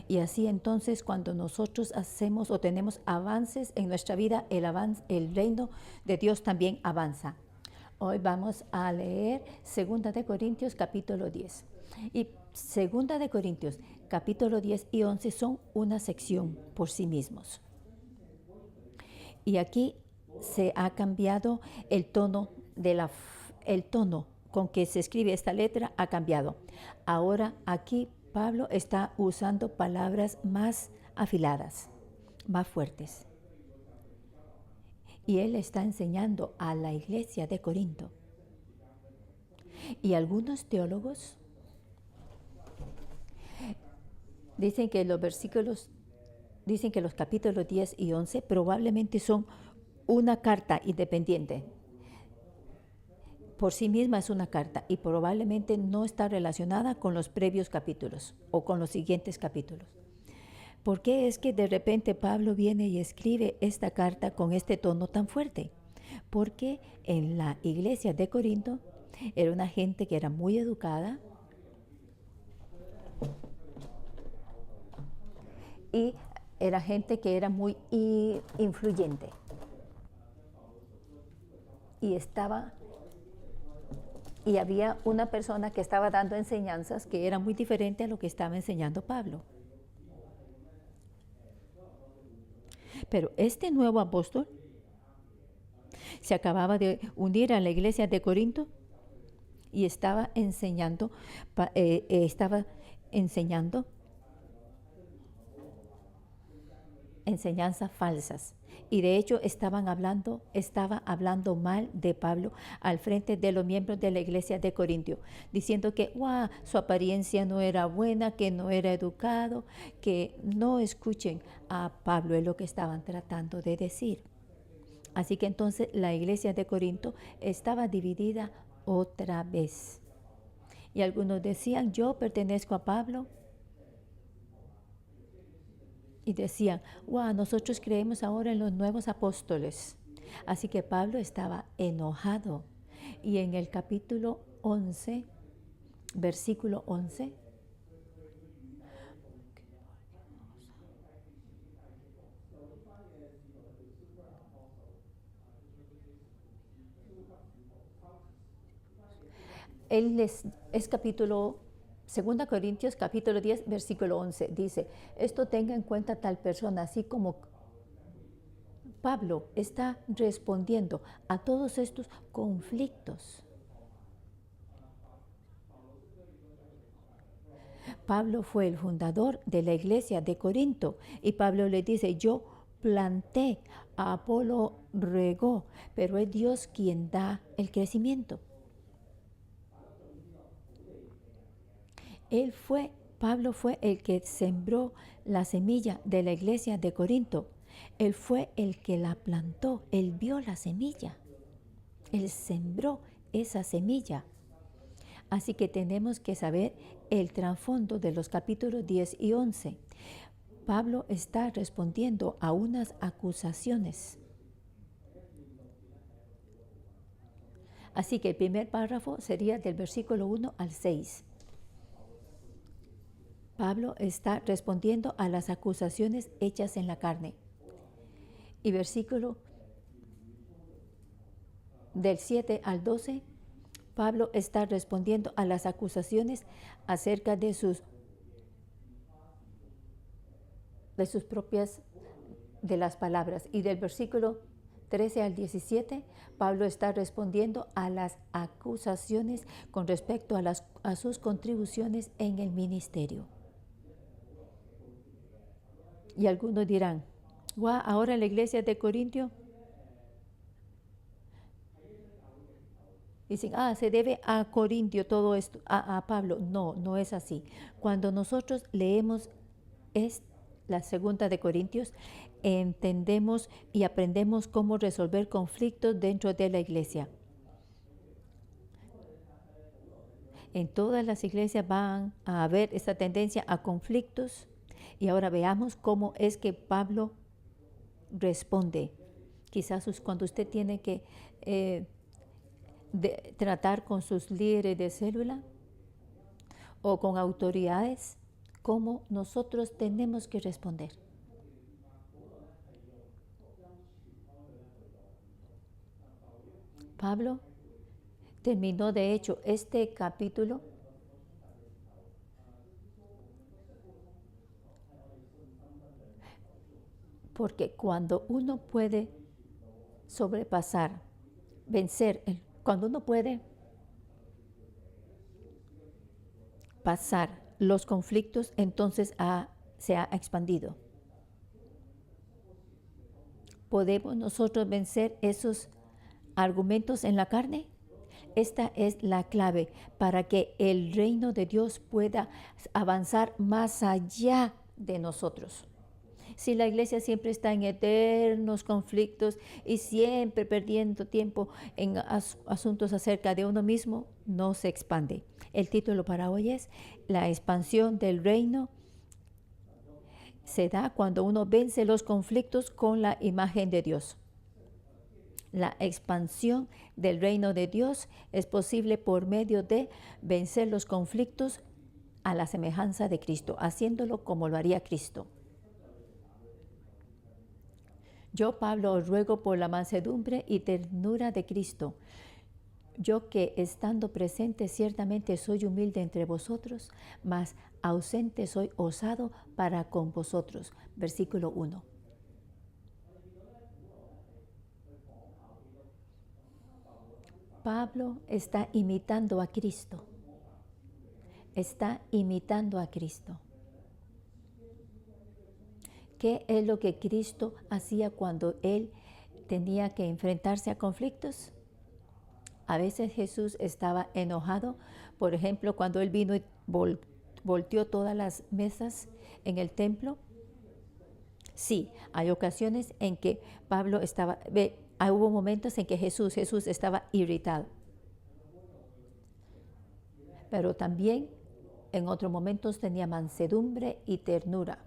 Y así entonces cuando nosotros hacemos o tenemos avances en nuestra vida, el reino de Dios también avanza. Hoy vamos a leer 2 de Corintios capítulo 10. Y 2 de Corintios capítulo 10 y 11 son una sección por sí mismos. Y aquí se ha cambiado el tono con que se escribe esta letra ha cambiado. Ahora aquí Pablo está usando palabras más afiladas, más fuertes. Y él está enseñando a la iglesia de Corinto. Y algunos teólogos dicen que los capítulos 10 y 11 probablemente son una carta independiente. Por sí misma es una carta y probablemente no está relacionada con los previos capítulos o con los siguientes capítulos. ¿Por qué es que de repente Pablo viene y escribe esta carta con este tono tan fuerte? Porque en la iglesia de Corinto era una gente que era muy educada y era gente que era muy influyente. Y había una persona que estaba dando enseñanzas que era muy diferente a lo que estaba enseñando Pablo. Pero este nuevo apóstol se acababa de unir a la iglesia de Corinto y estaba enseñando enseñanzas falsas. Y de hecho estaba hablando mal de Pablo al frente de los miembros de la iglesia de Corintio, diciendo que su apariencia no era buena, que no era educado, que no escuchen a Pablo, es lo que estaban tratando de decir. Así que entonces la iglesia de Corinto estaba dividida otra vez. Y algunos decían, yo pertenezco a Pablo. Y decían, nosotros creemos ahora en los nuevos apóstoles. Así que Pablo estaba enojado. Y en el capítulo 11, versículo 11, es capítulo 2 Corintios capítulo 10, versículo 11, dice, esto tenga en cuenta tal persona, así como Pablo está respondiendo a todos estos conflictos. Pablo fue el fundador de la iglesia de Corinto y Pablo le dice, yo planté, Apolo regó, pero es Dios quien da el crecimiento. Pablo fue el que sembró la semilla de la iglesia de Corinto. Él fue el que la plantó, él vio la semilla, él sembró esa semilla. Así que tenemos que saber el trasfondo de los capítulos 10 y 11. Pablo está respondiendo a unas acusaciones. Así que el primer párrafo sería del versículo 1 al 6. Pablo está respondiendo a las acusaciones hechas en la carne. Y versículo del 7 al 12, Pablo está respondiendo a las acusaciones acerca de sus propias, de las palabras. Y del versículo 13 al 17, Pablo está respondiendo a las acusaciones con respecto a sus contribuciones en el ministerio. Y algunos dirán, ahora la iglesia de Corintio dicen, se debe a Corintio todo esto, a Pablo. No, no es así. Cuando nosotros leemos la 2 de Corintios, entendemos y aprendemos cómo resolver conflictos dentro de la iglesia. En todas las iglesias van a haber esta tendencia a conflictos. Y ahora veamos cómo es que Pablo responde. Quizás cuando usted tiene que tratar con sus líderes de célula o con autoridades cómo nosotros tenemos que responder. Pablo terminó de hecho este capítulo porque cuando uno puede sobrepasar, vencer, cuando uno puede pasar los conflictos, entonces se ha expandido. ¿Podemos nosotros vencer esos argumentos en la carne? Esta es la clave para que el reino de Dios pueda avanzar más allá de nosotros. Si la iglesia siempre está en eternos conflictos y siempre perdiendo tiempo en asuntos acerca de uno mismo, no se expande. El título para hoy es La expansión del reino se da cuando uno vence los conflictos con la imagen de Dios. La expansión del reino de Dios es posible por medio de vencer los conflictos a la semejanza de Cristo, haciéndolo como lo haría Cristo. Yo, Pablo, os ruego por la mansedumbre y ternura de Cristo. Yo que estando presente ciertamente soy humilde entre vosotros, mas ausente soy osado para con vosotros. Versículo 1. Pablo está imitando a Cristo. Está imitando a Cristo. ¿Qué es lo que Cristo hacía cuando Él tenía que enfrentarse a conflictos? A veces Jesús estaba enojado, por ejemplo, cuando Él vino y volteó todas las mesas en el templo. Sí, hay ocasiones en que Pablo estaba, hubo momentos en que Jesús estaba irritado. Pero también en otros momentos tenía mansedumbre y ternura.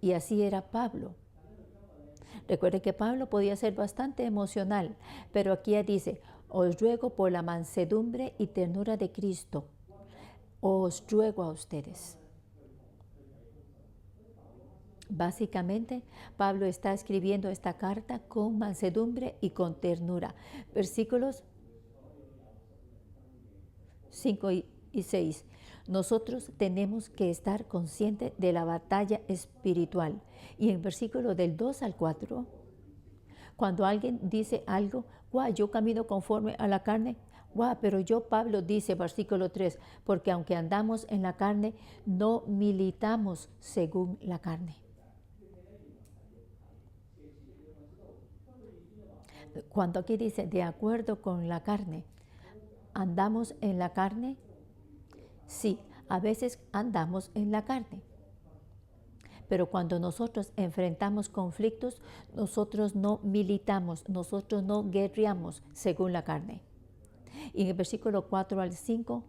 Y así era Pablo. Recuerden que Pablo podía ser bastante emocional, pero aquí dice, os ruego por la mansedumbre y ternura de Cristo, os ruego a ustedes. Básicamente, Pablo está escribiendo esta carta con mansedumbre y con ternura. Versículos 5 y 6. Nosotros tenemos que estar conscientes de la batalla espiritual. Y en versículos del 2 al 4, cuando alguien dice algo, yo camino conforme a la carne, pero yo, Pablo, dice, versículo 3, porque aunque andamos en la carne, no militamos según la carne. Cuando aquí dice, de acuerdo con la carne, ¿andamos en la carne? Sí, a veces andamos en la carne. Pero cuando nosotros enfrentamos conflictos, nosotros no militamos, nosotros no guerreamos según la carne. Y en el versículo 4 al 5,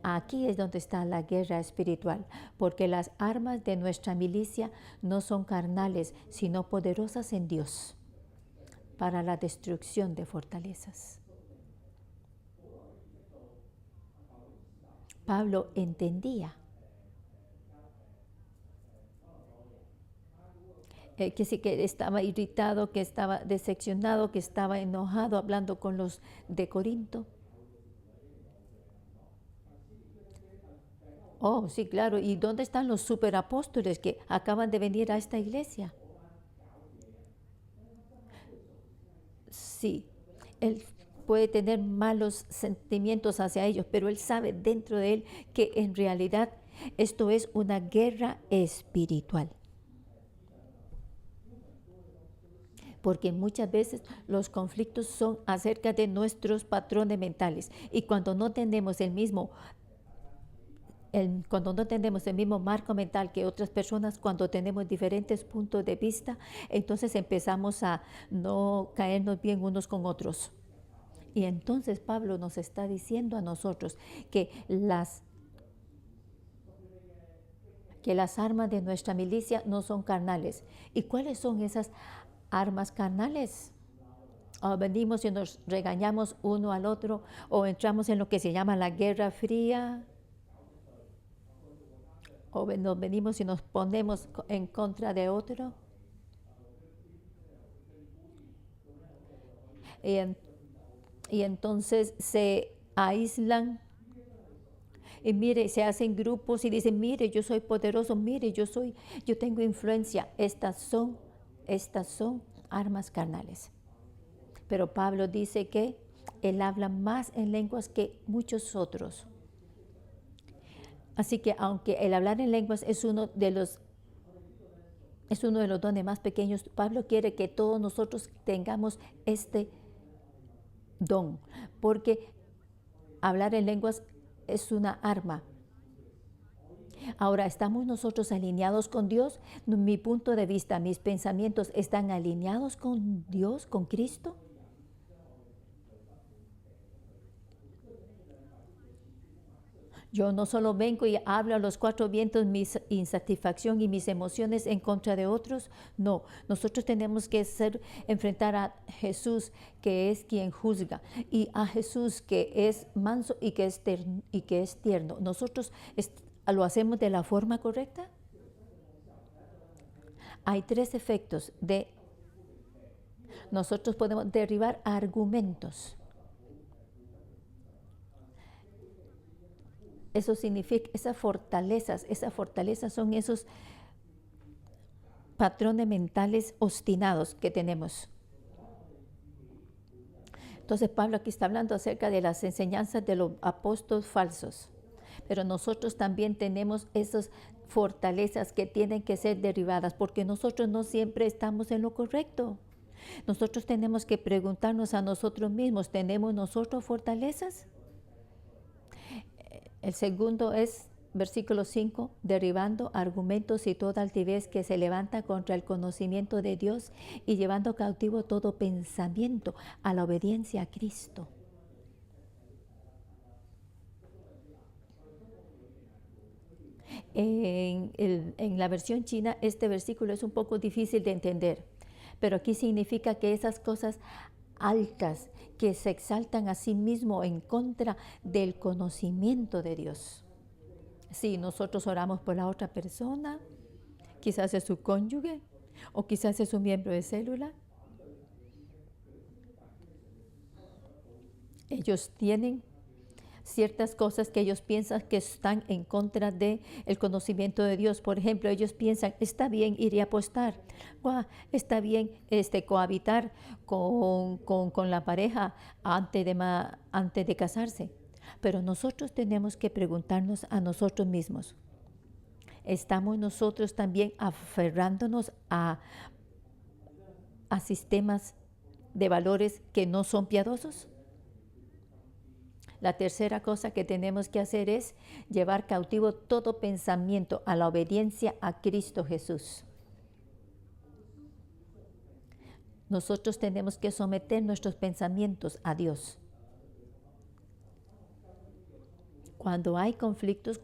aquí es donde está la guerra espiritual, porque las armas de nuestra milicia no son carnales, sino poderosas en Dios, para la destrucción de fortalezas. Pablo entendía que sí, que estaba irritado, que estaba decepcionado, que estaba enojado hablando con los de Corinto. Oh, sí, claro. ¿Y dónde están los superapóstoles que acaban de venir a esta iglesia? Sí, él puede tener malos sentimientos hacia ellos, pero él sabe dentro de él que en realidad esto es una guerra espiritual. Porque muchas veces los conflictos son acerca de nuestros patrones mentales. Y cuando no tenemos el mismo marco mental que otras personas, cuando tenemos diferentes puntos de vista, entonces empezamos a no caernos bien unos con otros. Y entonces Pablo nos está diciendo a nosotros que las armas de nuestra milicia no son carnales. ¿Y cuáles son esas armas carnales? Venimos y nos regañamos uno al otro, o entramos en lo que se llama la guerra fría, o nos venimos y nos ponemos en contra de otro. Y, y entonces se aíslan y mire, se hacen grupos y dicen, mire, yo soy poderoso, mire, yo tengo influencia. Estas son armas carnales. Pero Pablo dice que él habla más en lenguas que muchos otros. Así que aunque el hablar en lenguas es uno de los dones más pequeños, Pablo quiere que todos nosotros tengamos este don, porque hablar en lenguas es una arma. Ahora, ¿estamos nosotros alineados con Dios? Mi punto de vista, mis pensamientos, ¿están alineados con Dios, con Cristo? Yo no solo vengo y hablo a los cuatro vientos mi insatisfacción y mis emociones en contra de otros. No, nosotros tenemos que enfrentar a Jesús, que es quien juzga, y a Jesús, que es manso y que es tierno. ¿Nosotros lo hacemos de la forma correcta? Hay tres efectos de nosotros podemos derribar argumentos. Eso significa, esas fortalezas son esos patrones mentales obstinados que tenemos. Entonces Pablo aquí está hablando acerca de las enseñanzas de los apóstoles falsos. Pero nosotros también tenemos esas fortalezas que tienen que ser derribadas, porque nosotros no siempre estamos en lo correcto. Nosotros tenemos que preguntarnos a nosotros mismos, ¿tenemos nosotros fortalezas? El segundo es versículo 5, derribando argumentos y toda altivez que se levanta contra el conocimiento de Dios y llevando cautivo todo pensamiento a la obediencia a Cristo. En la versión china este versículo es un poco difícil de entender, pero aquí significa que esas cosas altas que se exaltan a sí mismo en contra del conocimiento de Dios. Si nosotros oramos por la otra persona, quizás es su cónyuge o quizás es un miembro de célula, ellos tienen ciertas cosas que ellos piensan que están en contra del conocimiento de Dios. Por ejemplo, ellos piensan, está bien ir y apostar, está bien cohabitar con la pareja antes de casarse. Pero nosotros tenemos que preguntarnos a nosotros mismos, ¿estamos nosotros también aferrándonos a sistemas de valores que no son piadosos? La tercera cosa que tenemos que hacer es llevar cautivo todo pensamiento a la obediencia a Cristo Jesús. Nosotros tenemos que someter nuestros pensamientos a Dios. Cuando hay conflictos,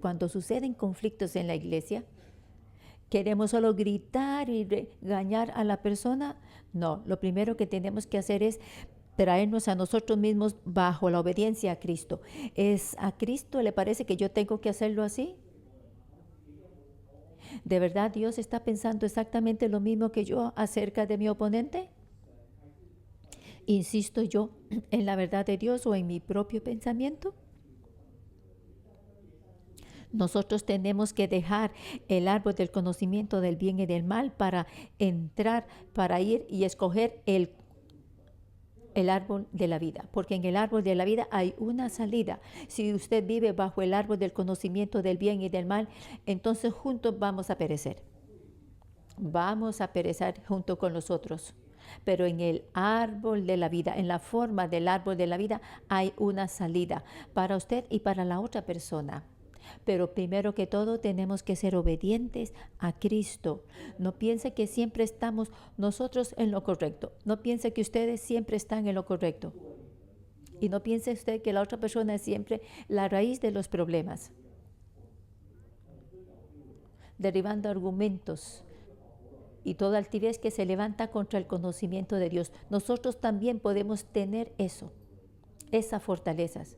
cuando suceden conflictos en la iglesia, ¿queremos solo gritar y regañar a la persona? No, lo primero que tenemos que hacer es traernos a nosotros mismos bajo la obediencia a Cristo. ¿Es a Cristo le parece que yo tengo que hacerlo así? ¿De verdad Dios está pensando exactamente lo mismo que yo acerca de mi oponente? ¿Insisto yo en la verdad de Dios o en mi propio pensamiento? Nosotros tenemos que dejar el árbol del conocimiento del bien y del mal para ir y escoger el árbol de la vida, porque en el árbol de la vida hay una salida. Si usted vive bajo el árbol del conocimiento del bien y del mal, entonces juntos vamos a perecer. Vamos a perecer junto con los otros. Pero en el árbol de la vida, en la forma del árbol de la vida, hay una salida para usted y para la otra persona. Pero primero que todo tenemos que ser obedientes a Cristo. No piense que siempre estamos nosotros en lo correcto. No piense que ustedes siempre están en lo correcto. Y no piense usted que la otra persona es siempre la raíz de los problemas. Derribando argumentos y toda altivez que se levanta contra el conocimiento de Dios. Nosotros también podemos tener eso, esas fortalezas.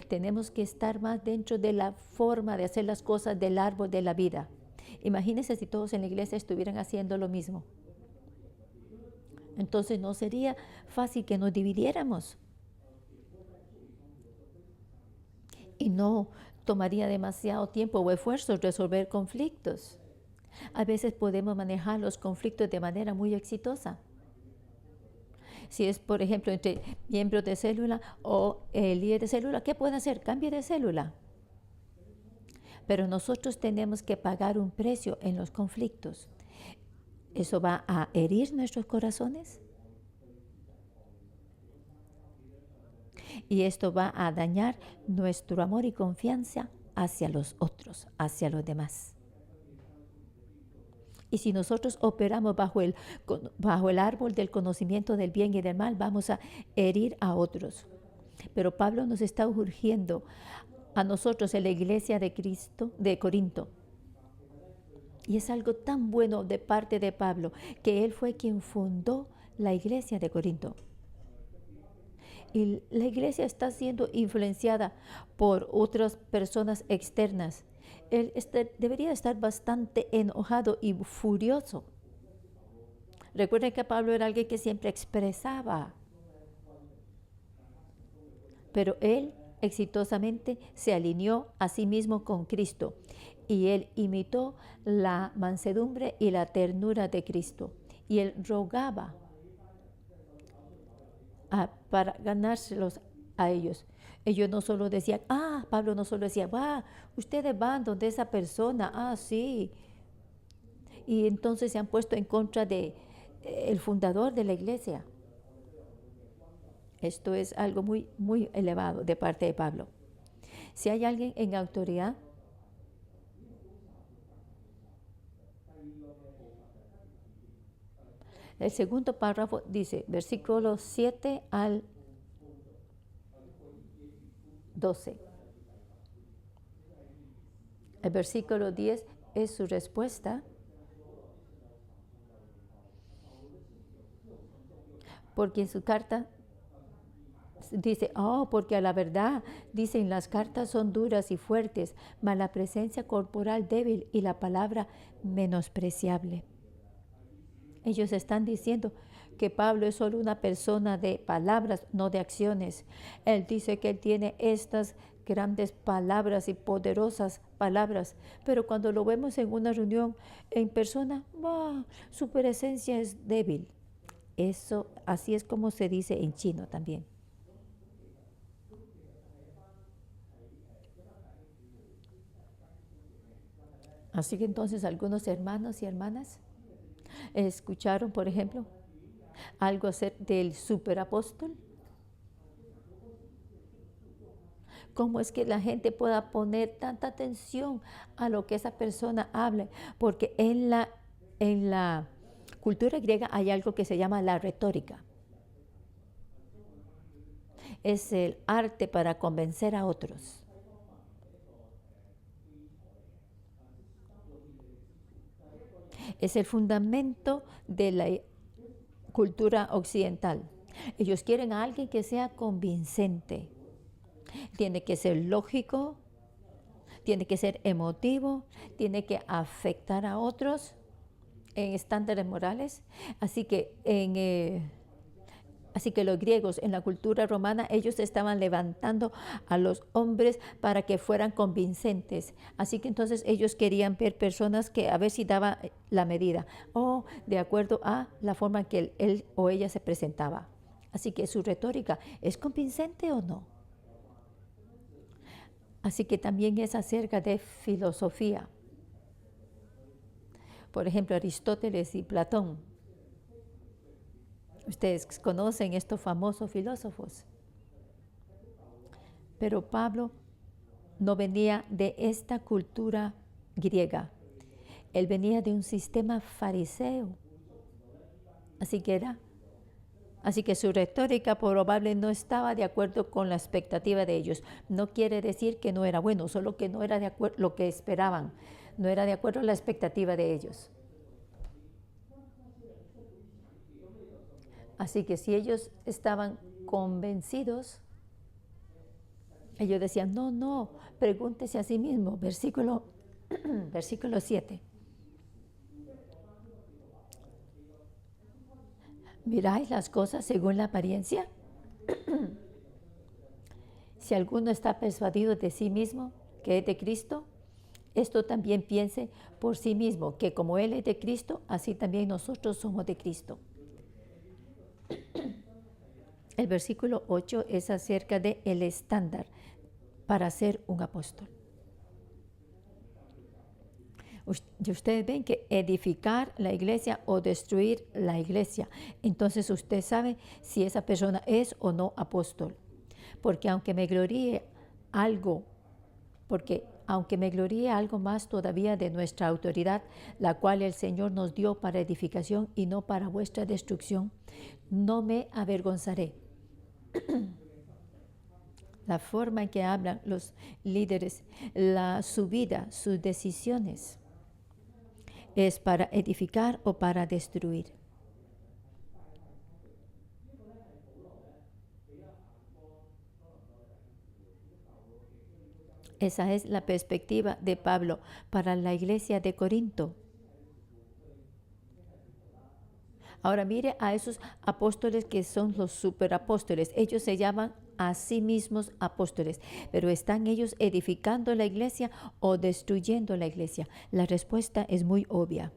Tenemos que estar más dentro de la forma de hacer las cosas del árbol de la vida. Imagínense si todos en la iglesia estuvieran haciendo lo mismo. Entonces no sería fácil que nos dividiéramos. Y no tomaría demasiado tiempo o esfuerzo resolver conflictos. A veces podemos manejar los conflictos de manera muy exitosa. Si es, por ejemplo, entre miembros de célula o el líder de célula, ¿qué puede hacer? Cambie de célula. Pero nosotros tenemos que pagar un precio en los conflictos. ¿Eso va a herir nuestros corazones? Y esto va a dañar nuestro amor y confianza hacia los otros, hacia los demás. Y si nosotros operamos bajo el árbol del conocimiento del bien y del mal, vamos a herir a otros. Pero Pablo nos está urgiendo a nosotros en la iglesia de Cristo, de Corinto. Y es algo tan bueno de parte de Pablo, que él fue quien fundó la iglesia de Corinto. Y la iglesia está siendo influenciada por otras personas externas. Él debería estar bastante enojado y furioso. Recuerden que Pablo era alguien que siempre expresaba, pero él exitosamente se alineó a sí mismo con Cristo y él imitó la mansedumbre y la ternura de Cristo. Y él rogaba para ganárselos a ellos. Ellos no solo decían, Pablo no solo decía, ustedes van donde esa persona, sí. Y entonces se han puesto en contra de el fundador de la iglesia. Esto es algo muy, muy elevado de parte de Pablo. Si hay alguien en autoridad, el segundo párrafo dice, versículos 7 al 12. El versículo 10 es su respuesta, porque en su carta dice, porque a la verdad, dicen, las cartas son duras y fuertes, mas la presencia corporal débil y la palabra menospreciable. Ellos están diciendo que Pablo es solo una persona de palabras, no de acciones. Él dice que él tiene estas grandes palabras y poderosas palabras, pero cuando lo vemos en una reunión en persona, su presencia es débil. Eso, así es como se dice en chino también. Así que entonces algunos hermanos y hermanas escucharon, por ejemplo, algo acerca del superapóstol. ¿Cómo es que la gente pueda poner tanta atención a lo que esa persona hable? Porque en la cultura griega hay algo que se llama la retórica. Es el arte para convencer a otros. Es el fundamento de la cultura occidental. Ellos quieren a alguien que sea convincente. Tiene que ser lógico, tiene que ser emotivo, tiene que afectar a otros en estándares morales. Así que los griegos en la cultura romana, ellos estaban levantando a los hombres para que fueran convincentes. Así que entonces ellos querían ver personas que a ver si daba la medida o de acuerdo a la forma en que él o ella se presentaba. Así que su retórica, ¿es convincente o no? Así que también es acerca de filosofía. Por ejemplo, Aristóteles y Platón. Ustedes conocen estos famosos filósofos. Pero Pablo no venía de esta cultura griega. Él venía de un sistema fariseo. Así que su retórica probablemente no estaba de acuerdo con la expectativa de ellos. No quiere decir que no era bueno, solo que no era de acuerdo lo que esperaban. No era de acuerdo a la expectativa de ellos. Así que si ellos estaban convencidos, Ellos decían, no, no, pregúntese a sí mismo. Versículo 7. ¿Miráis las cosas según la apariencia? Si alguno está persuadido de sí mismo que es de Cristo, esto también piense por sí mismo, que como Él es de Cristo, así también nosotros somos de Cristo. El versículo 8 es acerca de el estándar para ser un apóstol. Ustedes ven que edificar la iglesia o destruir la iglesia, entonces usted sabe si esa persona es o no apóstol. Porque aunque me gloríe algo más todavía de nuestra autoridad, la cual el Señor nos dio para edificación y no para vuestra destrucción, no me avergonzaré. La forma en que hablan los líderes, su vida, sus decisiones, ¿es para edificar o para destruir? Esa es la perspectiva de Pablo para la iglesia de Corinto. Ahora mire a esos apóstoles que son los superapóstoles. Ellos se llaman a sí mismos apóstoles, pero ¿están ellos edificando la iglesia o destruyendo la iglesia? La respuesta es muy obvia.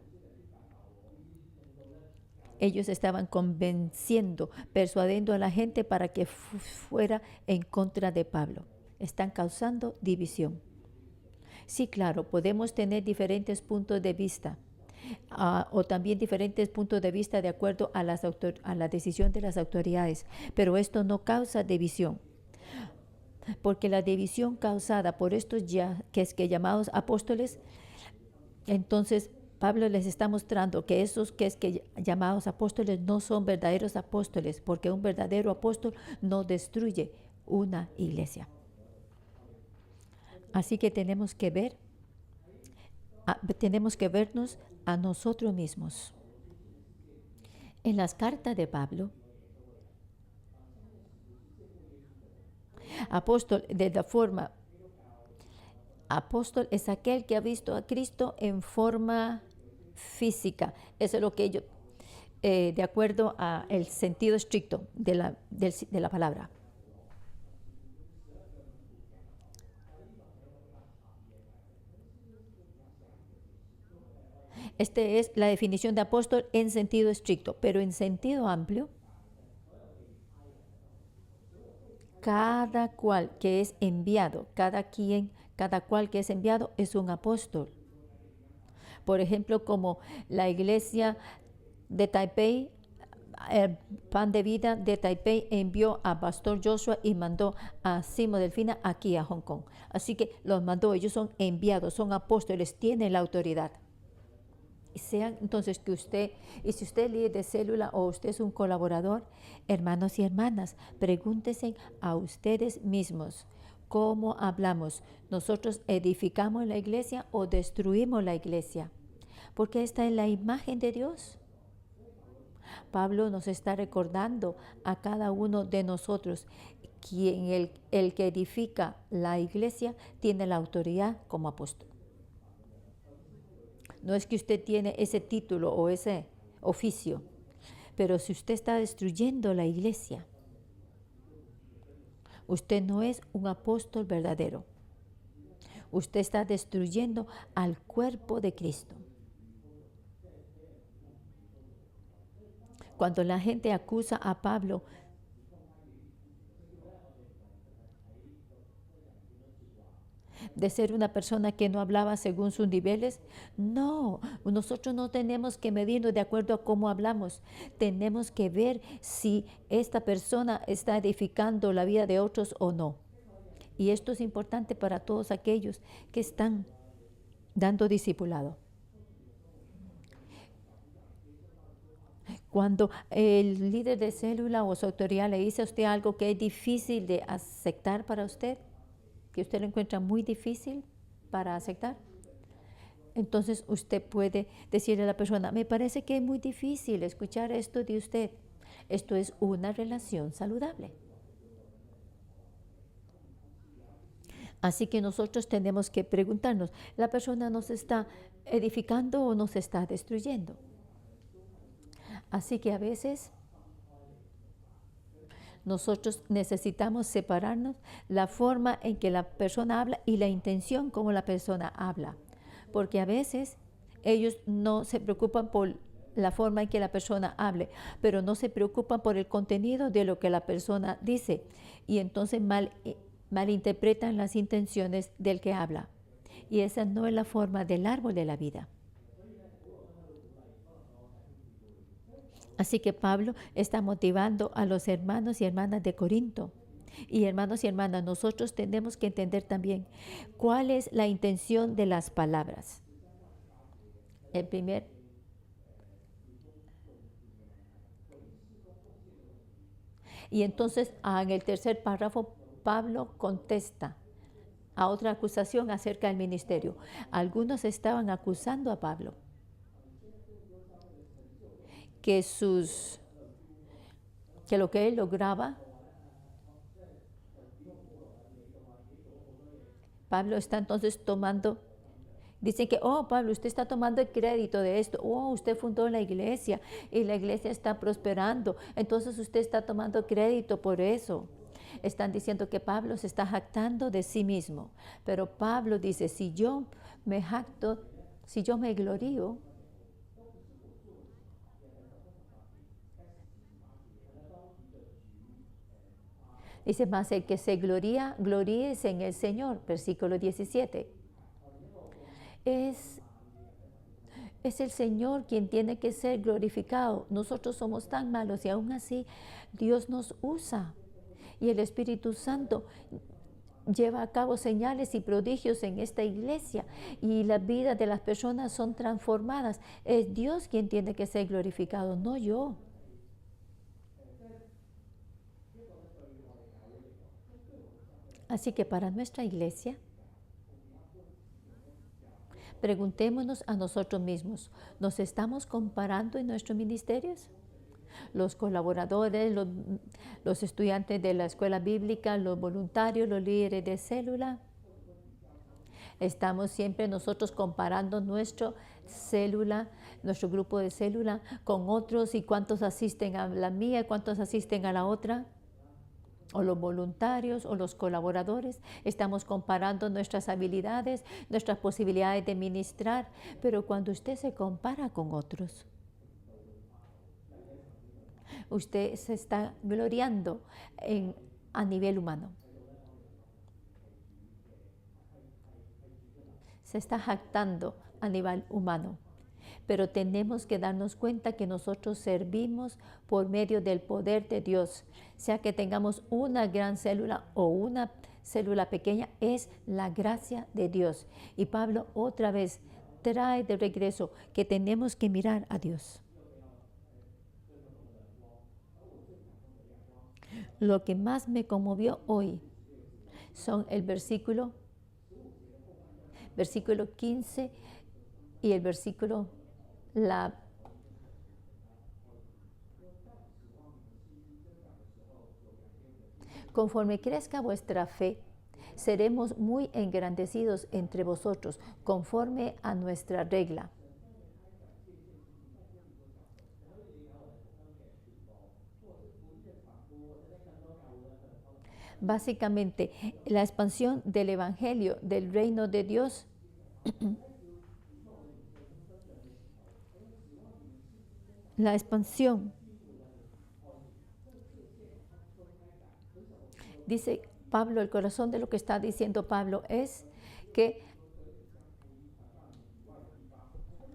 Ellos estaban convenciendo, persuadiendo a la gente para que fuera en contra de Pablo. Están causando división. Sí, claro, podemos tener diferentes puntos de vista. O también diferentes puntos de vista de acuerdo a la decisión de las autoridades, pero esto no causa división, porque la división causada por estos llamados apóstoles, entonces Pablo les está mostrando que esos llamados apóstoles no son verdaderos apóstoles, porque un verdadero apóstol no destruye una iglesia. Así que tenemos que vernos a nosotros mismos. En las cartas de Pablo, apóstol es aquel que ha visto a Cristo en forma física. Eso es lo que ellos, de acuerdo al sentido estricto de la palabra. Esta es la definición de apóstol en sentido estricto, pero en sentido amplio, cada cual que es enviado, cada cual que es enviado es un apóstol. Por ejemplo, como la iglesia de Taipei, el Pan de Vida de Taipei envió a Pastor Joshua y mandó a Simo Delfina aquí a Hong Kong. Así que los mandó, ellos son enviados, son apóstoles, tienen la autoridad. Sean entonces y si usted es líder de célula o usted es un colaborador, hermanos y hermanas, pregúntense a ustedes mismos, ¿cómo hablamos? ¿Nosotros edificamos la iglesia o destruimos la iglesia? Porque esta es la imagen de Dios. Pablo nos está recordando a cada uno de nosotros quien el que edifica la iglesia tiene la autoridad como apóstol. No es que usted tiene ese título o ese oficio, pero si usted está destruyendo la iglesia, usted no es un apóstol verdadero. Usted está destruyendo al cuerpo de Cristo. Cuando la gente acusa a Pablo de ser una persona que no hablaba según sus niveles, no, nosotros no tenemos que medirnos de acuerdo a cómo hablamos. Tenemos que ver si esta persona está edificando la vida de otros o no. Y esto es importante para todos aquellos que están dando discipulado. Cuando el líder de célula o su autoridad le dice a usted algo que es difícil de aceptar para usted, que usted lo encuentra muy difícil para aceptar, entonces usted puede decirle a la persona, me parece que es muy difícil escuchar esto de usted. Esto es una relación saludable. Así que nosotros tenemos que preguntarnos, ¿la persona nos está edificando o nos está destruyendo? Así que a veces nosotros necesitamos separarnos la forma en que la persona habla y la intención como la persona habla. Porque a veces ellos no se preocupan por la forma en que la persona hable, pero no se preocupan por el contenido de lo que la persona dice. Y entonces malinterpretan las intenciones del que habla. Y esa no es la forma del árbol de la vida. Así que Pablo está motivando a los hermanos y hermanas de Corinto. Y hermanos y hermanas, nosotros tenemos que entender también cuál es la intención de las palabras. El primer. Y entonces en el tercer párrafo, Pablo contesta a otra acusación acerca del ministerio. Algunos estaban acusando a Pablo que lo que él lograba, Pablo está entonces tomando, dicen que, oh Pablo, usted está tomando el crédito de esto, oh, usted fundó la iglesia y la iglesia está prosperando, entonces usted está tomando crédito por eso. Están diciendo que Pablo se está jactando de sí mismo, pero Pablo dice, si yo me jacto, si yo me glorío, dice más, el que se gloría, gloríese en el Señor, versículo 17. Es el Señor quien tiene que ser glorificado. Nosotros somos tan malos y aún así Dios nos usa. Y el Espíritu Santo lleva a cabo señales y prodigios en esta iglesia y las vidas de las personas son transformadas. Es Dios quien tiene que ser glorificado, no yo. Así que para nuestra iglesia, preguntémonos a nosotros mismos, ¿nos estamos comparando en nuestros ministerios? Los colaboradores, los estudiantes de la escuela bíblica, los voluntarios, los líderes de célula. Estamos siempre nosotros comparando nuestra célula, nuestro grupo de célula con otros y cuántos asisten a la mía, cuántos asisten a la otra. O los voluntarios o los colaboradores, estamos comparando nuestras habilidades, nuestras posibilidades de ministrar, pero cuando usted se compara con otros, usted se está gloriando a nivel humano. Se está jactando a nivel humano. Pero tenemos que darnos cuenta que nosotros servimos por medio del poder de Dios. Sea que tengamos una gran célula o una célula pequeña, es la gracia de Dios. Y Pablo otra vez trae de regreso que tenemos que mirar a Dios. Lo que más me conmovió hoy son el versículo 15 y el versículo conforme crezca vuestra fe, seremos muy engrandecidos entre vosotros, conforme a nuestra regla. Básicamente, la expansión del Evangelio, del reino de Dios, la expansión, dice Pablo, el corazón de lo que está diciendo Pablo es que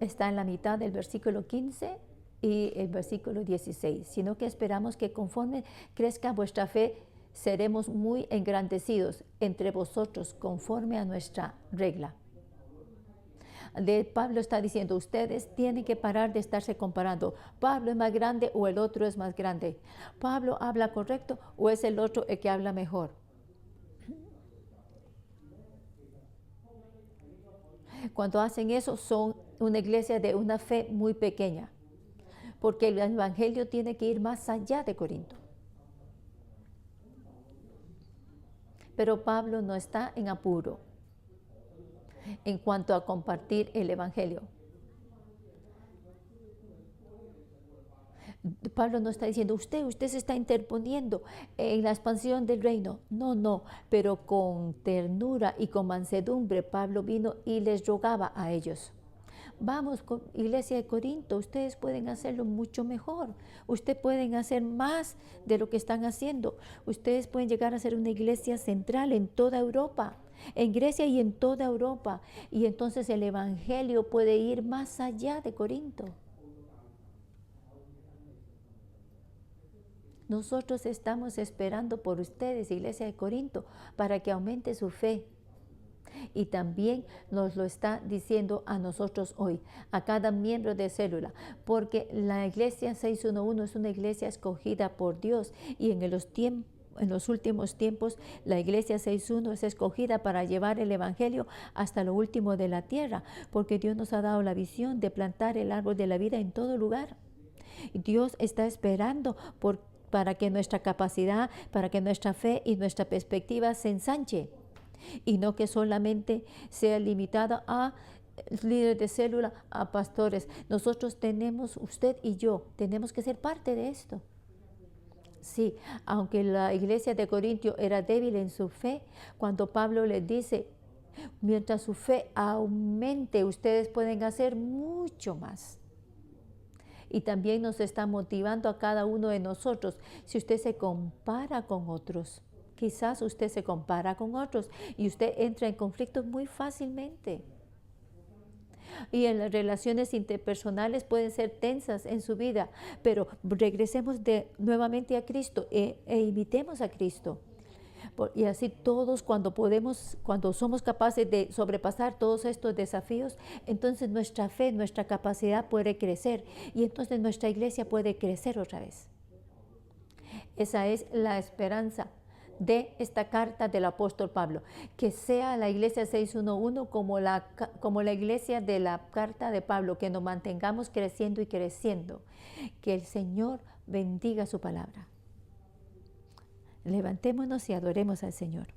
está en la mitad del versículo 15 y el versículo 16, sino que esperamos que conforme crezca vuestra fe, seremos muy engrandecidos entre vosotros conforme a nuestra regla. Pablo está diciendo, ustedes tienen que parar de estarse comparando. Pablo es más grande o el otro es más grande. Pablo habla correcto o es el otro el que habla mejor. Cuando hacen eso, son una iglesia de una fe muy pequeña, porque el evangelio tiene que ir más allá de Corinto. Pero Pablo no está en apuro en cuanto a compartir el Evangelio. Pablo no está diciendo, usted se está interponiendo en la expansión del reino. No, no, pero con ternura y con mansedumbre Pablo vino y les rogaba a ellos. Vamos, iglesia de Corinto, ustedes pueden hacerlo mucho mejor. Ustedes pueden hacer más de lo que están haciendo. Ustedes pueden llegar a ser una iglesia central en toda Europa, en Grecia y en toda Europa. Y entonces el Evangelio puede ir más allá de Corinto. Nosotros estamos esperando por ustedes, iglesia de Corinto, para que aumente su fe. Y también nos lo está diciendo a nosotros hoy, a cada miembro de célula, porque la iglesia 611 es una iglesia escogida por Dios y en los últimos tiempos la iglesia 6.1 es escogida para llevar el evangelio hasta lo último de la tierra, porque Dios nos ha dado la visión de plantar el árbol de la vida en todo lugar. Dios está esperando para que nuestra capacidad, para que nuestra fe y nuestra perspectiva se ensanche y no que solamente sea limitada a líderes de célula, a pastores. Nosotros tenemos, usted y yo, tenemos que ser parte de esto. Sí, aunque la iglesia de Corintio era débil en su fe, cuando Pablo les dice, mientras su fe aumente, ustedes pueden hacer mucho más. Y también nos está motivando a cada uno de nosotros. Si usted se compara con otros, quizás usted se compara con otros y usted entra en conflictos muy fácilmente. Y en las relaciones interpersonales pueden ser tensas en su vida, pero regresemos nuevamente a Cristo e imitemos a Cristo. Y así todos cuando somos capaces de sobrepasar todos estos desafíos, entonces nuestra fe, nuestra capacidad puede crecer y entonces nuestra iglesia puede crecer otra vez. Esa es la esperanza de esta carta del apóstol Pablo, que sea la iglesia 611 como la iglesia de la carta de Pablo, que nos mantengamos creciendo y creciendo, que el Señor bendiga su palabra. Levantémonos y adoremos al Señor.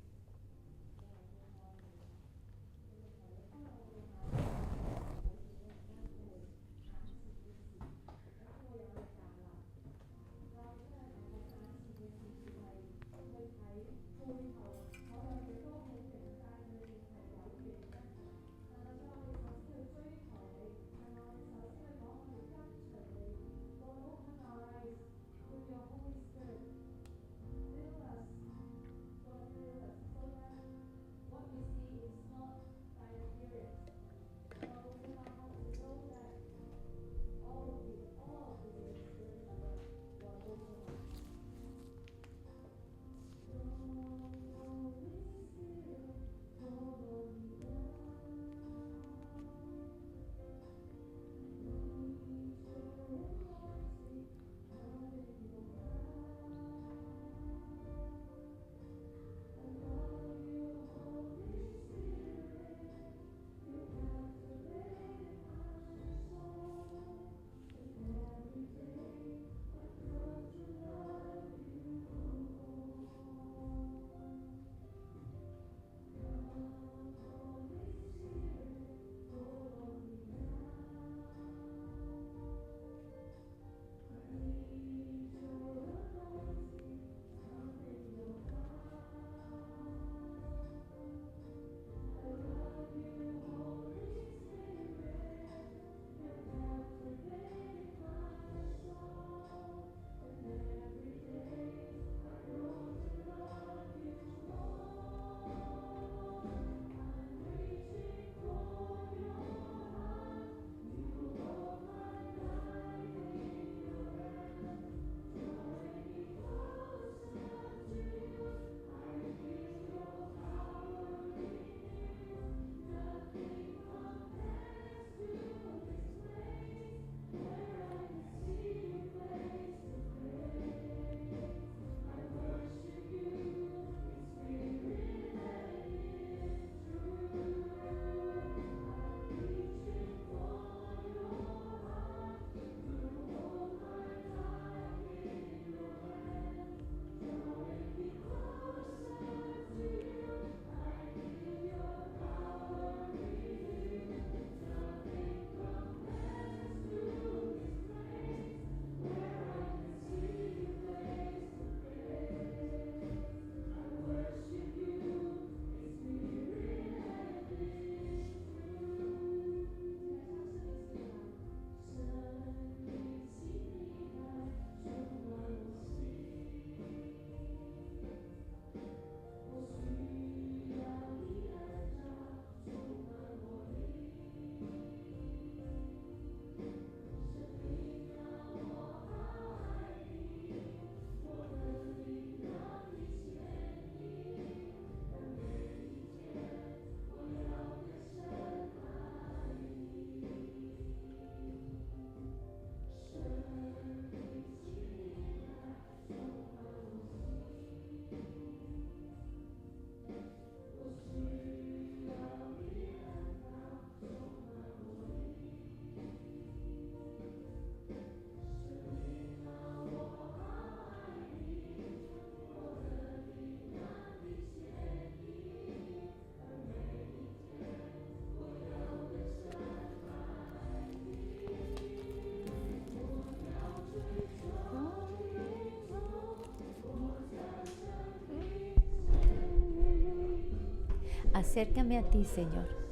Acércame a ti, Señor.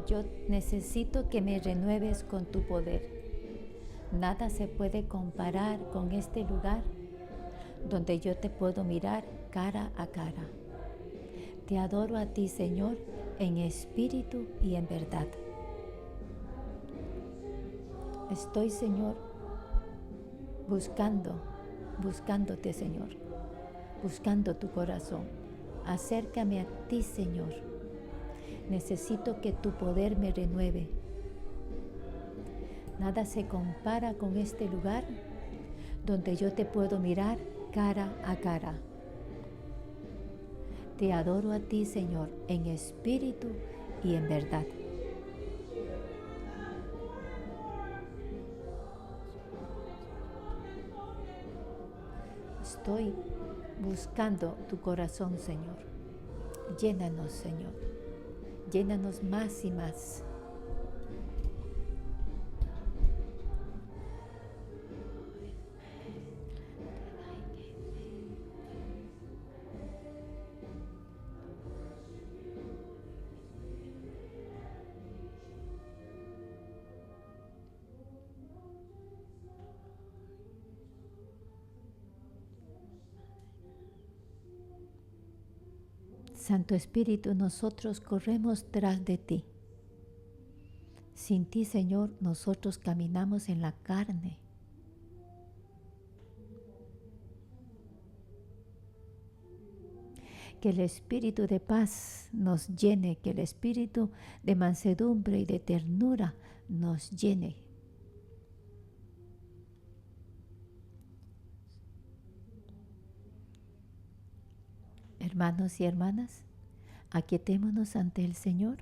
Yo necesito que me renueves con tu poder. Nada se puede comparar con este lugar donde yo te puedo mirar cara a cara. Te adoro a ti, Señor, en espíritu y en verdad. Estoy, Señor, buscándote, Señor, buscando tu corazón. Acércame a ti, Señor. Necesito que tu poder me renueve. Nada se compara con este lugar donde yo te puedo mirar cara a cara. Te adoro a ti, Señor, en espíritu y en verdad. Estoy buscando tu corazón, Señor. Llénanos, Señor. Llénanos más y más. Santo Espíritu, nosotros corremos tras de ti. Sin ti, Señor, nosotros caminamos en la carne. Que el espíritu de paz nos llene, que el espíritu de mansedumbre y de ternura nos llene. Hermanos y hermanas, aquietémonos ante el Señor.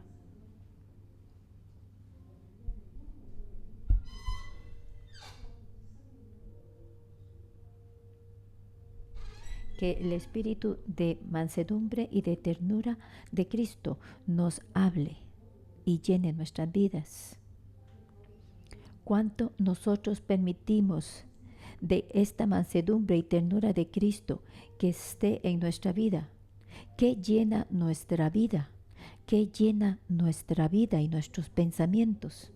Que el espíritu de mansedumbre y de ternura de Cristo nos hable y llene nuestras vidas. Cuánto nosotros permitimos de esta mansedumbre y ternura de Cristo que esté en nuestra vida. ¿Qué llena nuestra vida? ¿Qué llena nuestra vida y nuestros pensamientos?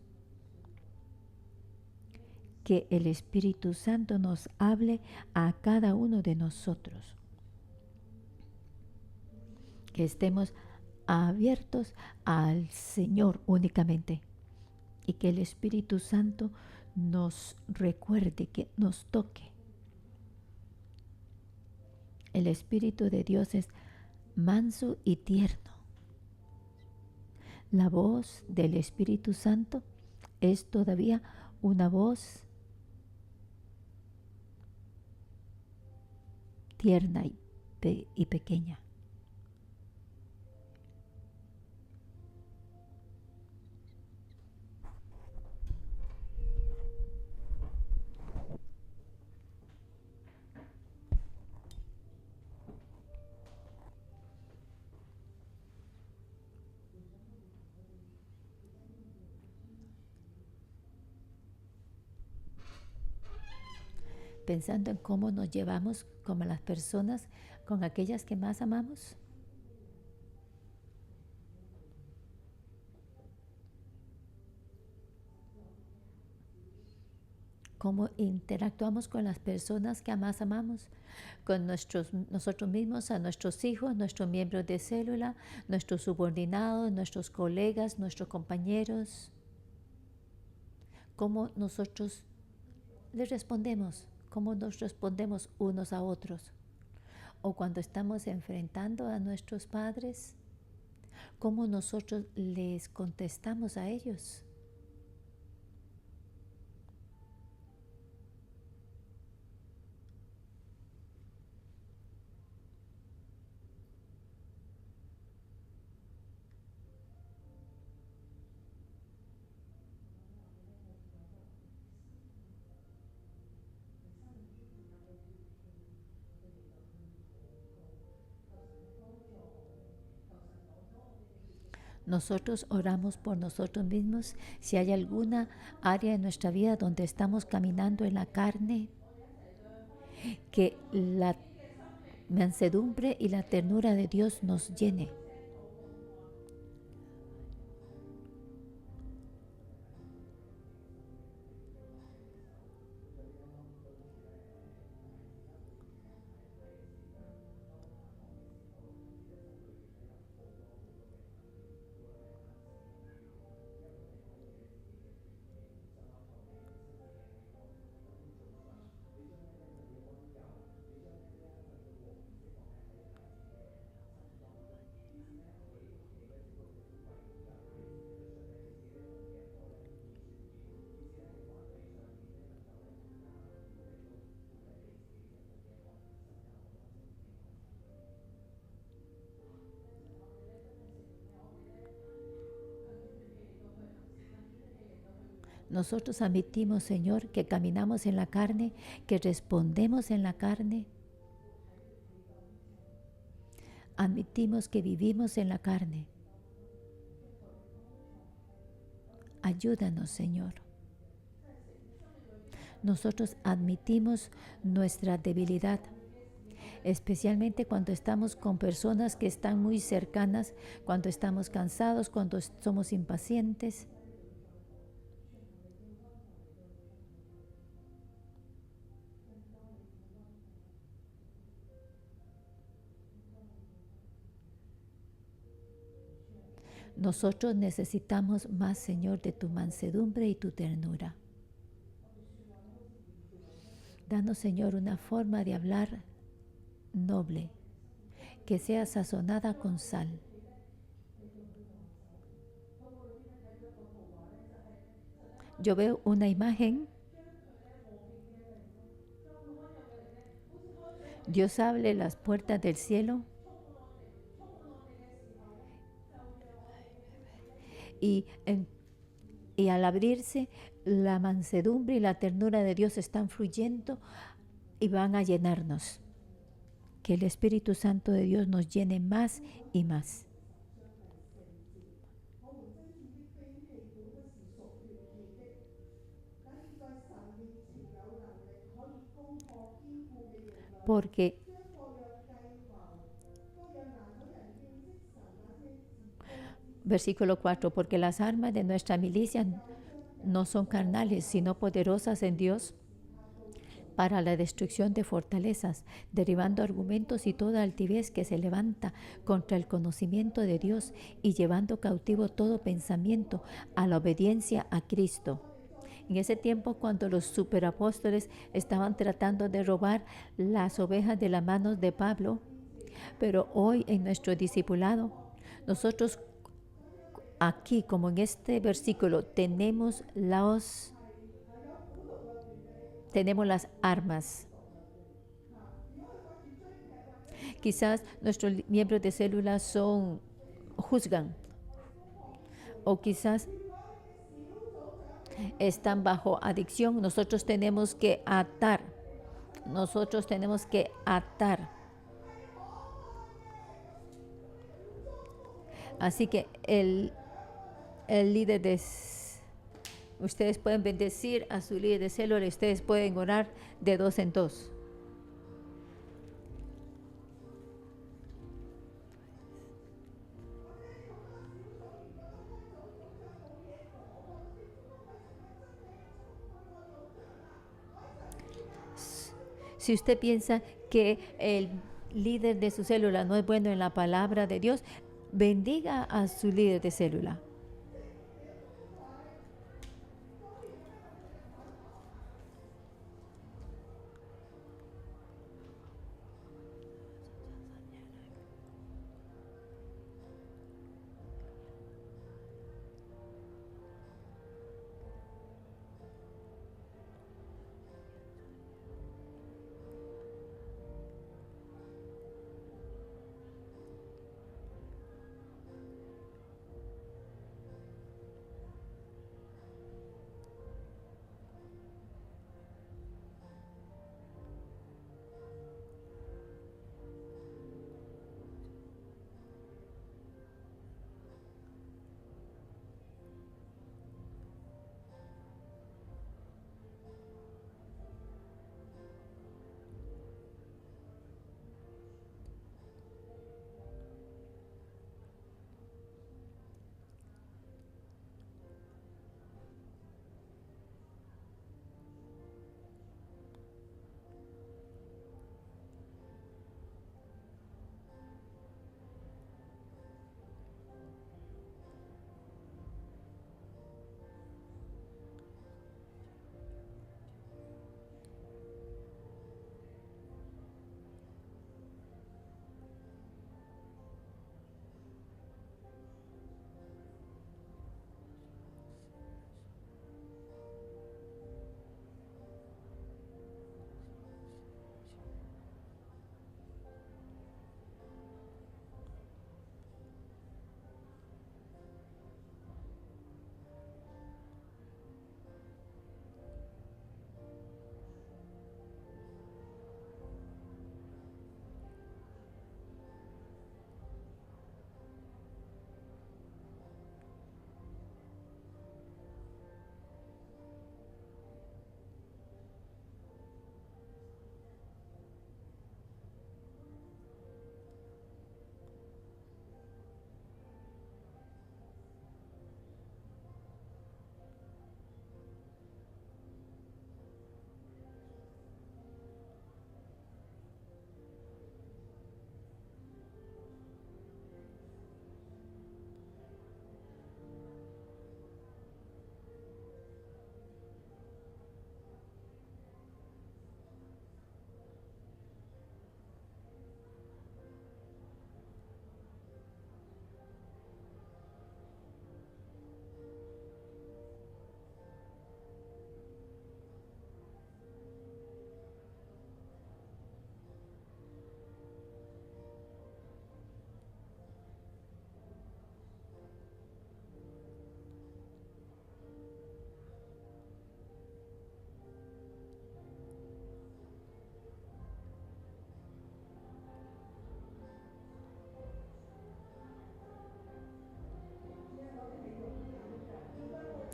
Que el Espíritu Santo nos hable a cada uno de nosotros. Que estemos abiertos al Señor únicamente. Y que el Espíritu Santo nos recuerde, que nos toque. El Espíritu de Dios es manso y tierno. La voz del Espíritu Santo es todavía una voz tierna y pequeña. Pensando en cómo nos llevamos como las personas con aquellas que más amamos. Cómo interactuamos con las personas que más amamos, con nosotros mismos, a nuestros hijos, nuestros miembros de célula, nuestros subordinados, nuestros colegas, nuestros compañeros. Cómo nosotros les respondemos, cómo nos respondemos unos a otros. O cuando estamos enfrentando a nuestros padres, cómo nosotros les contestamos a ellos. Nosotros oramos por nosotros mismos. Si hay alguna área de nuestra vida donde estamos caminando en la carne, que la mansedumbre y la ternura de Dios nos llene. Nosotros admitimos, Señor, que caminamos en la carne, que respondemos en la carne. Admitimos que vivimos en la carne. Ayúdanos, Señor. Nosotros admitimos nuestra debilidad, especialmente cuando estamos con personas que están muy cercanas, cuando estamos cansados, cuando somos impacientes. Nosotros necesitamos más, Señor, de tu mansedumbre y tu ternura. Danos, Señor, una forma de hablar noble, que sea sazonada con sal. Yo veo una imagen. Dios abre las puertas del cielo y al abrirse, la mansedumbre y la ternura de Dios están fluyendo y van a llenarnos. Que el Espíritu Santo de Dios nos llene más y más. Porque versículo 4, porque las armas de nuestra milicia no son carnales, sino poderosas en Dios para la destrucción de fortalezas, derribando argumentos y toda altivez que se levanta contra el conocimiento de Dios y llevando cautivo todo pensamiento a la obediencia a Cristo. En ese tiempo, cuando los superapóstoles estaban tratando de robar las ovejas de las manos de Pablo, pero hoy en nuestro discipulado, nosotros aquí, como en este versículo, tenemos las armas. Quizás nuestros miembros de células juzgan, o quizás están bajo adicción. Nosotros tenemos que atar. Nosotros tenemos que atar. Así que el líder de... Ustedes pueden bendecir a su líder de célula, ustedes pueden orar de 2 en 2. Si usted piensa que el líder de su célula no es bueno en la palabra de Dios, bendiga a su líder de célula.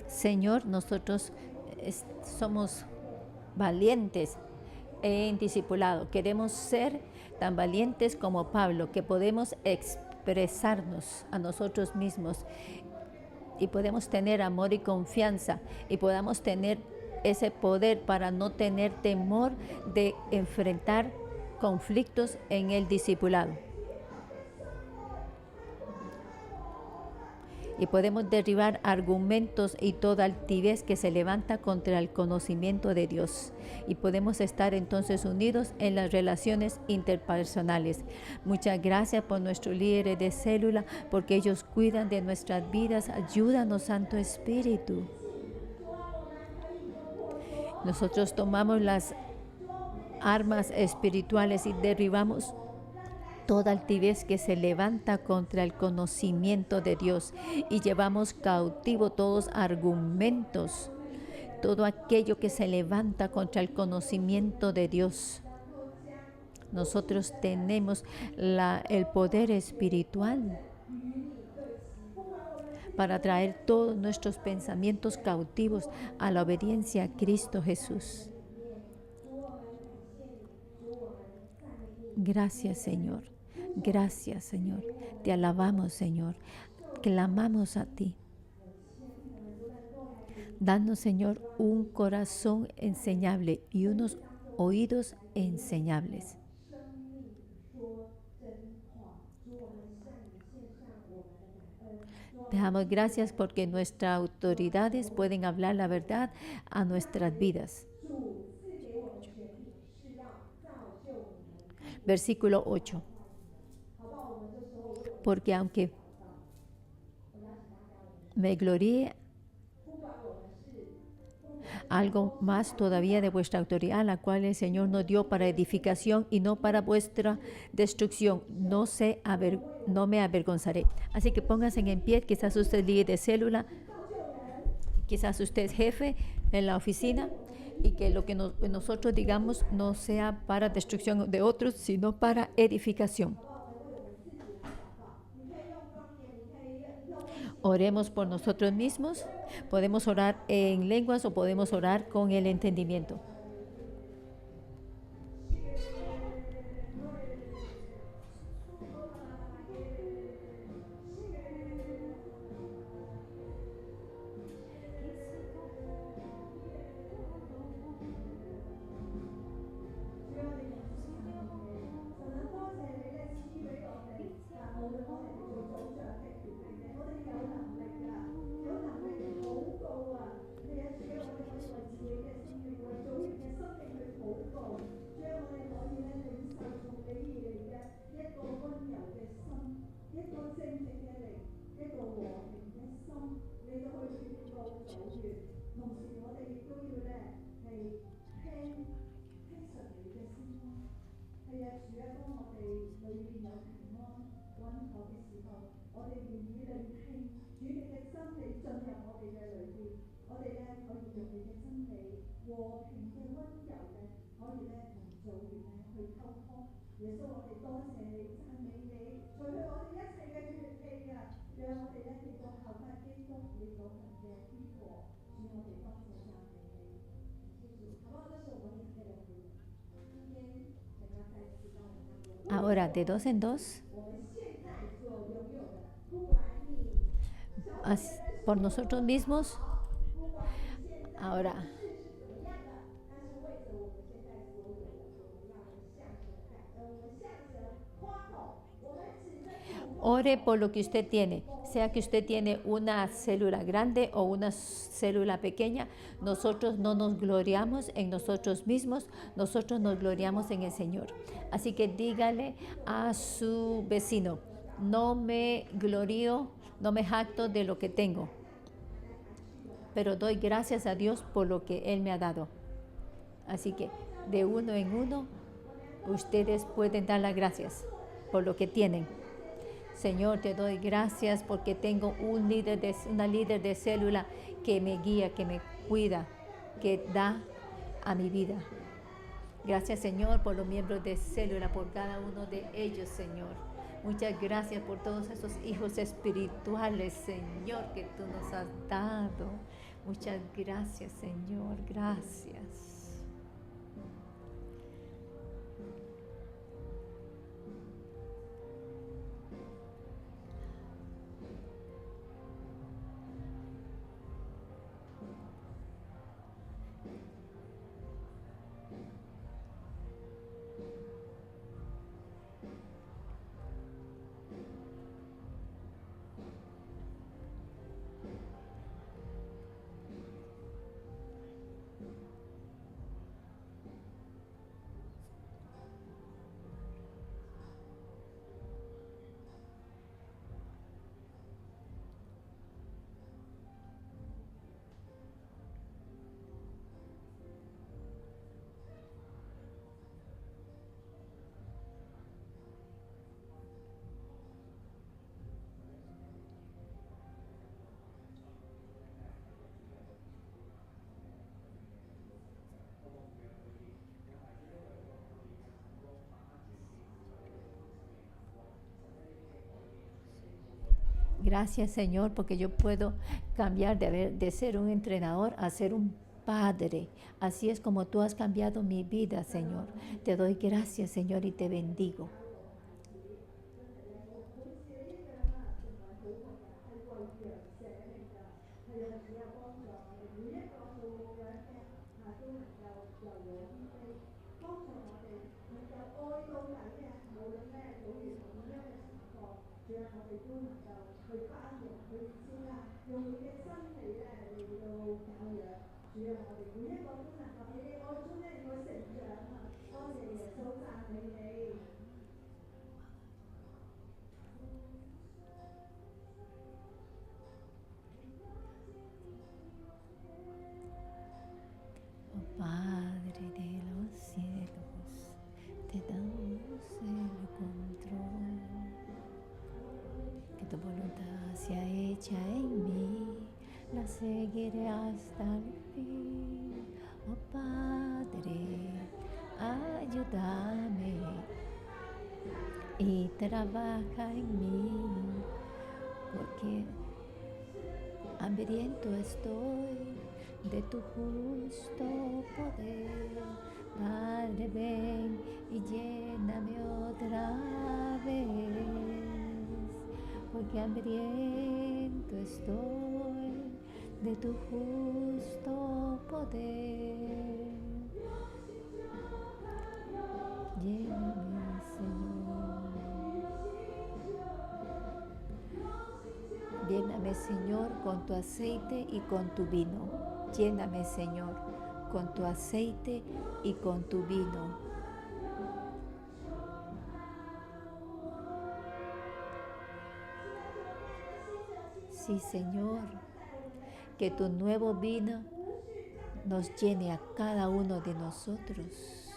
Señor, nosotros somos valientes en discipulado. Queremos ser tan valientes como Pablo, que podemos expresarnos a nosotros mismos y podemos tener amor y confianza y podamos tener ese poder para no tener temor de enfrentar conflictos en el discipulado. Y podemos derribar argumentos y toda altivez que se levanta contra el conocimiento de Dios. Y podemos estar entonces unidos en las relaciones interpersonales. Muchas gracias por nuestros líderes de célula, porque ellos cuidan de nuestras vidas. Ayúdanos, Santo Espíritu. Nosotros tomamos las armas espirituales y derribamos toda altivez que se levanta contra el conocimiento de Dios y llevamos cautivo todos argumentos, todo aquello que se levanta contra el conocimiento de Dios. Nosotros tenemos el poder espiritual para traer todos nuestros pensamientos cautivos a la obediencia a Cristo Jesús. Gracias, Señor. Gracias, Señor. Te alabamos, Señor. Clamamos a ti. Danos, Señor, un corazón enseñable y unos oídos enseñables. Te damos gracias porque nuestras autoridades pueden hablar la verdad a nuestras vidas. Versículo 8. Porque aunque me gloríe algo más todavía de vuestra autoridad, la cual el Señor nos dio para edificación y no para vuestra destrucción, no me avergonzaré. Así que pónganse en pie. Quizás usted es líder de célula, quizás usted es jefe en la oficina, y que lo que nosotros digamos no sea para destrucción de otros, sino para edificación. Oremos por nosotros mismos. Podemos orar en lenguas o podemos orar con el entendimiento. Ahora, de dos en dos, por nosotros mismos. Ahora, ore por lo que usted tiene, sea que usted tiene una célula grande o una célula pequeña. Nosotros no nos gloriamos en nosotros mismos, nosotros nos gloriamos en el Señor. Así que dígale a su vecino: no me glorío, no me jacto de lo que tengo, pero doy gracias a Dios por lo que Él me ha dado. Así que de uno en uno, ustedes pueden dar las gracias por lo que tienen. Señor, te doy gracias porque tengo una líder de célula que me guía, que me cuida, que da a mi vida. Gracias, Señor, por los miembros de célula, por cada uno de ellos, Señor. Muchas gracias por todos esos hijos espirituales, Señor, que tú nos has dado. Muchas gracias, Señor, gracias. Gracias, Señor, porque yo puedo cambiar de ser un entrenador a ser un padre. Así es como tú has cambiado mi vida, Señor. Te doy gracias, Señor, y te bendigo. Oh Padre de los cielos, te damos el control. Que tu voluntad sea hecha en mí, la seguiré hasta el fin. Oh Padre, ayúdame y trabaja en mí, porque hambriento estoy de tu justo poder. Padre, ven y lléname otra vez, porque hambriento estoy de tu justo poder. Lléname, Señor. Lléname, Señor, con tu aceite y con tu vino. Lléname, Señor, con tu aceite y con tu vino. Sí, Señor, que tu nuevo vino nos llene a cada uno de nosotros.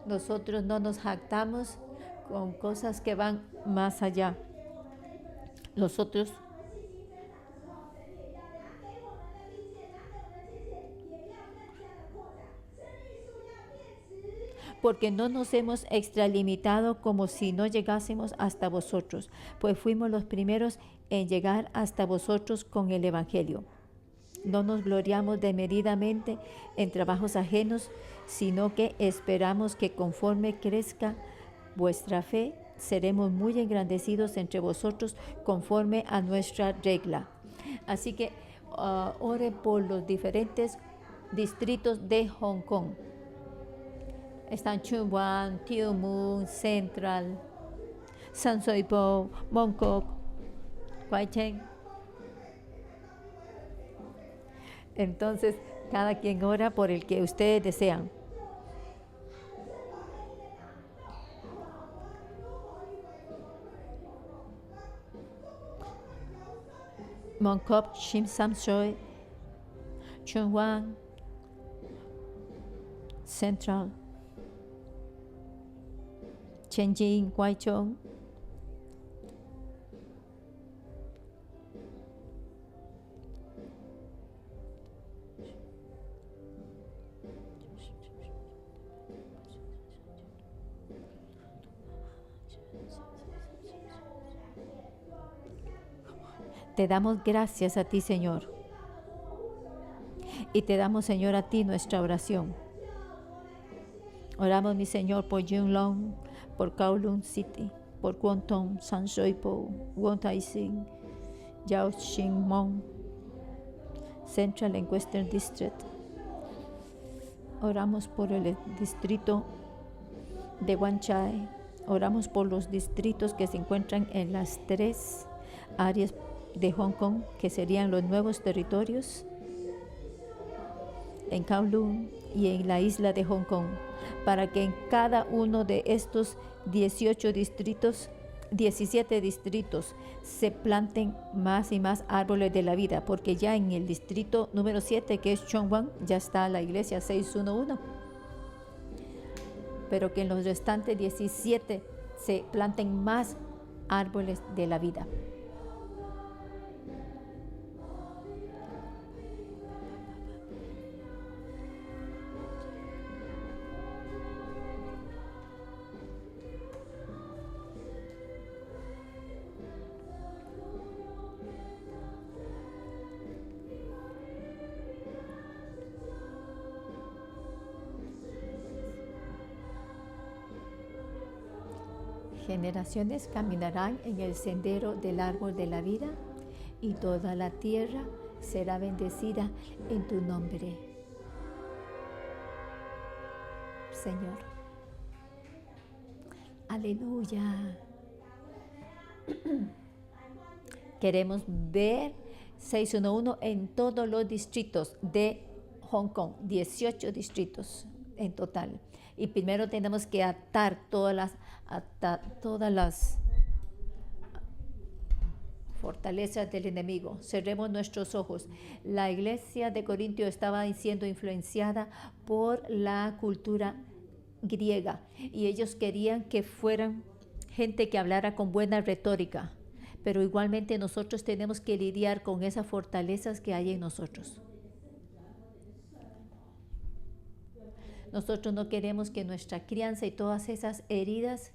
Nosotros no nos jactamos con cosas que van más allá. Nosotros porque no nos hemos extralimitado como si no llegásemos hasta vosotros, pues fuimos los primeros en llegar hasta vosotros con el Evangelio. No nos gloriamos desmedidamente en trabajos ajenos, sino que esperamos que conforme crezca vuestra fe, seremos muy engrandecidos entre vosotros conforme a nuestra regla. Así que ore por los diferentes distritos de Hong Kong. Están Tsuen Wan, Tue Mun, Central, San Soi Po, Mongkok, Kwai Cheng. Entonces, cada quien ora por el que ustedes desean. Mongkok, Shim Sam Choi, Tsuen Wan, Central, Tianjin, Kwai Chong. Te damos gracias a ti, Señor. Y te damos, Señor, a ti nuestra oración. Oramos, mi Señor, por Yuen Long, por Kowloon City, por Kwon Tong, San Shui Po, Won Tai Sin, Yao Shing Mong, Central and Western District. Oramos por el distrito de Wan Chai. Oramos por los distritos que se encuentran en las 3 áreas de Hong Kong, que serían los nuevos territorios, en Kowloon y en la isla de Hong Kong, para que en cada uno de estos 17 distritos se planten más y más árboles de la vida, porque ya en el distrito número 7, que es Chongwon, ya está la iglesia 611, pero que en los restantes 17 se planten más árboles de la vida. Generaciones caminarán en el sendero del árbol de la vida, y toda la tierra será bendecida en tu nombre, Señor. Aleluya. Queremos ver 611 en todos los distritos de Hong Kong, 18 distritos en total. Y primero tenemos que atar todas las fortalezas del enemigo. Cerremos nuestros ojos. La iglesia de Corintio estaba siendo influenciada por la cultura griega, y ellos querían que fueran gente que hablara con buena retórica, pero igualmente nosotros tenemos que lidiar con esas fortalezas que hay en nosotros. Nosotros no queremos que nuestra crianza y todas esas heridas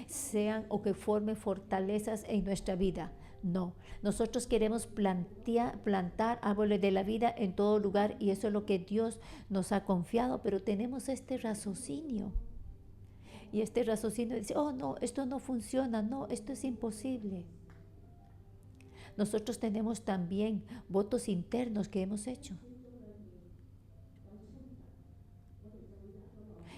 sean o que formen fortalezas en nuestra vida. No, nosotros queremos plantar árboles de la vida en todo lugar, y eso es lo que Dios nos ha confiado, pero tenemos este raciocinio. Y este raciocinio dice, oh no, esto no funciona, no, esto es imposible. Nosotros tenemos también votos internos que hemos hecho.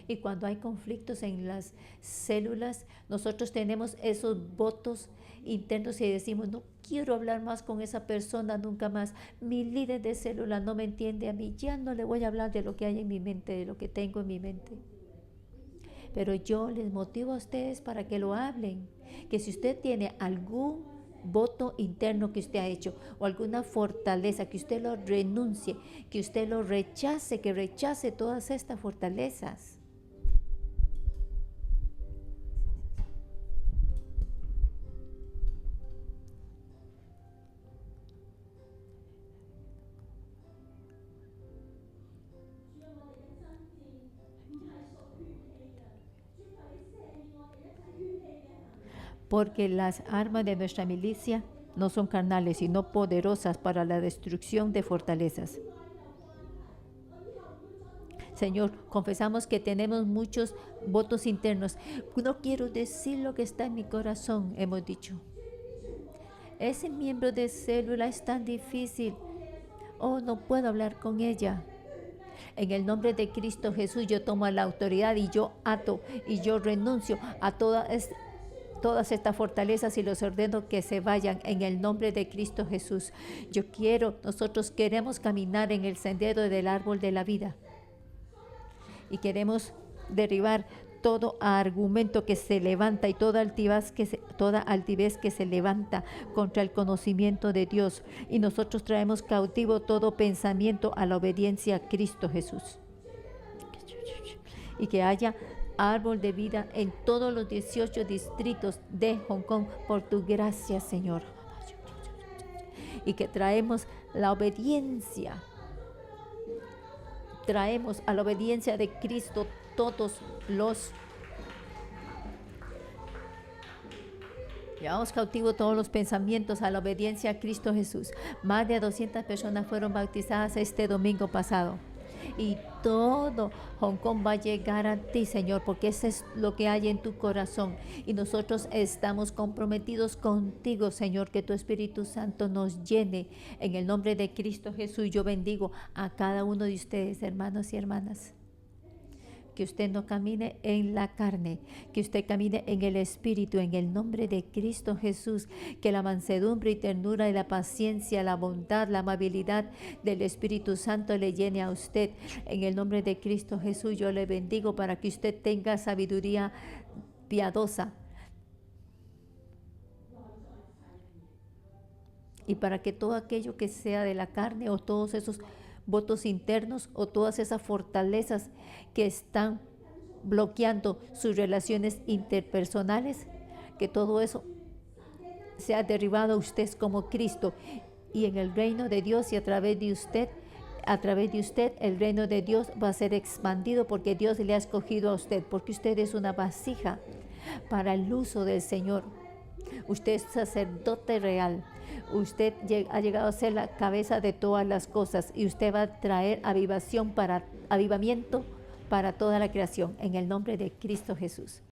Y cuando hay conflictos en las células, nosotros tenemos esos votos internos y decimos, no quiero hablar más con esa persona nunca más. Mi líder de célula no me entiende a mí, ya no le voy a hablar de lo que hay en mi mente, de lo que tengo en mi mente. Pero yo les motivo a ustedes para que lo hablen, que si usted tiene algún voto interno que usted ha hecho o alguna fortaleza, que usted lo renuncie, que usted lo rechace, que rechace todas estas fortalezas. Porque las armas de nuestra milicia no son carnales, sino poderosas para la destrucción de fortalezas. Señor, confesamos que tenemos muchos votos internos. No quiero decir lo que está en mi corazón, hemos dicho. Ese miembro de célula es tan difícil. Oh, no puedo hablar con ella. En el nombre de Cristo Jesús, yo tomo la autoridad y yo ato y yo renuncio a todas estas fortalezas y los ordeno que se vayan en el nombre de Cristo Jesús. Nosotros queremos caminar en el sendero del árbol de la vida, y queremos derribar todo argumento que se levanta y toda altivez que se levanta contra el conocimiento de Dios, y nosotros traemos cautivo todo pensamiento a la obediencia a Cristo Jesús, y que haya árbol de vida en todos los 18 distritos de Hong Kong por tu gracia, Señor. Y que traemos la obediencia. Traemos a la obediencia de Cristo todos los Llevamos cautivo todos los pensamientos a la obediencia a Cristo Jesús. Más de 200 personas fueron bautizadas este domingo pasado. Y todo Hong Kong va a llegar a ti, Señor, porque eso es lo que hay en tu corazón. Y nosotros estamos comprometidos contigo, Señor, que tu Espíritu Santo nos llene. En el nombre de Cristo Jesús, yo bendigo a cada uno de ustedes, hermanos y hermanas. Que usted no camine en la carne, que usted camine en el Espíritu, en el nombre de Cristo Jesús. Que la mansedumbre y ternura y la paciencia, la bondad, la amabilidad del Espíritu Santo le llene a usted. En el nombre de Cristo Jesús yo le bendigo para que usted tenga sabiduría piadosa. Y para que todo aquello que sea de la carne o todos esos votos internos o todas esas fortalezas que están bloqueando sus relaciones interpersonales, que todo eso sea derribado a usted como Cristo y en el reino de Dios y a través de usted el reino de Dios va a ser expandido porque Dios le ha escogido a usted, porque usted es una vasija para el uso del Señor. Usted es sacerdote real. Usted ha llegado a ser la cabeza de todas las cosas y usted va a traer avivamiento para toda la creación en el nombre de Cristo Jesús.